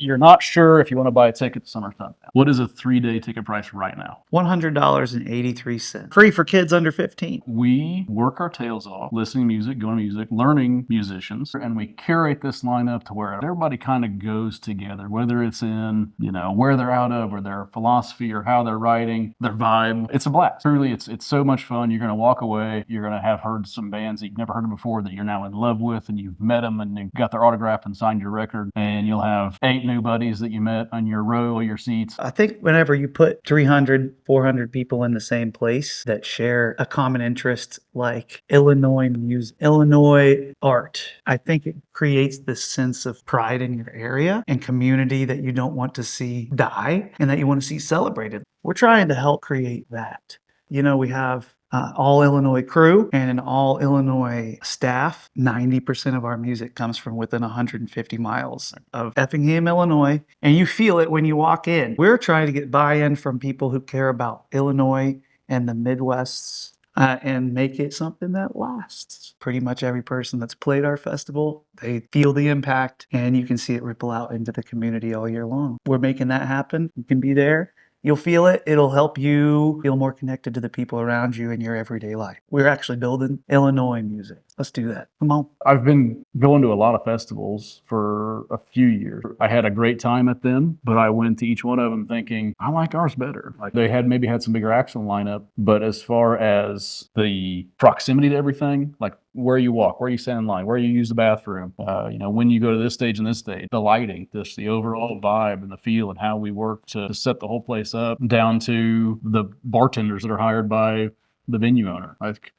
you're not sure if you want to buy a ticket to Summer Sundown. What is a 3-day ticket price right now? $100.83. Free for kids under 15. We work our tails off listening to music, going to music, learning musicians, and we curate this lineup to where everybody kind of goes together, whether it's in, where they're out of or their philosophy or how they're writing, their vibe. It's a blast. Truly, it's so much fun. You're going to walk away. You're going to have heard some bands that you've never heard of before that you're now in love with, and you've met them and you've got their autograph and signed your record, and you'll have 8 new buddies that you met on your row of your seats. I think whenever you put 300, 400 people in the same place that share a common interest like Illinois music, Illinois art, I think it creates this sense of pride in your area and community that you don't want to see die and that you want to see celebrated. We're trying to help create that. We have all Illinois crew and an all Illinois staff. 90% of our music comes from within 150 miles of Effingham, Illinois. And you feel it when you walk in. We're trying to get buy-in from people who care about Illinois and the Midwest and make it something that lasts. Pretty much every person that's played our festival, they feel the impact and you can see it ripple out into the community all year long. We're making that happen. You can be there. You'll feel it. It'll help you feel more connected to the people around you in your everyday life. We're actually building Illinois music. Let's do that. Come on. I've been going to a lot of festivals for a few years. I had a great time at them, but I went to each one of them thinking, I like ours better. Like they had maybe had some bigger acts on the lineup, but as far as the proximity to everything, like where you walk, where you stand in line, where you use the bathroom, when you go to this stage and this stage, the lighting, just the overall vibe and the feel and how we work to set the whole place up, down to the bartenders that are hired by the venue owner.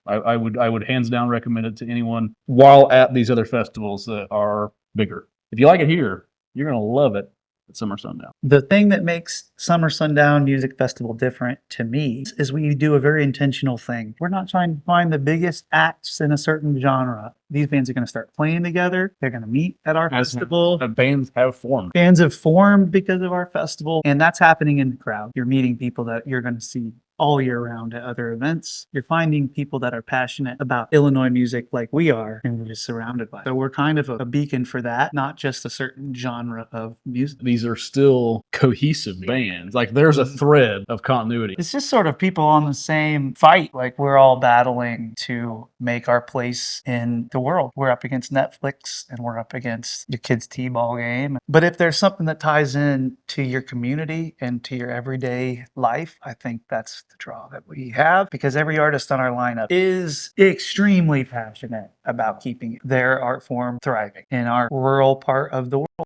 I would hands down recommend it to anyone while at these other festivals that are bigger. If you like it here, you're going to love it at Summer Sundown. The thing that makes Summer Sundown Music Festival different to me is we do a very intentional thing. We're not trying to find the biggest acts in a certain genre. These bands are going to start playing together. They're going to meet at our festival. Bands have formed. Bands have formed because of our festival, and that's happening in the crowd. You're meeting people that you're going to see all year round at other events. You're finding people that are passionate about Illinois music like we are, and we're just surrounded by it. So we're kind of a beacon for that, not just a certain genre of music. These are still cohesive bands. Like there's a thread of continuity. It's just sort of people on the same fight. Like we're all battling to make our place in the world. We're up against Netflix and we're up against your kid's t-ball game. But if there's something that ties in to your community and to your everyday life, I think that's the draw that we have, because every artist on our lineup is extremely passionate about keeping their art form thriving in our rural part of the world.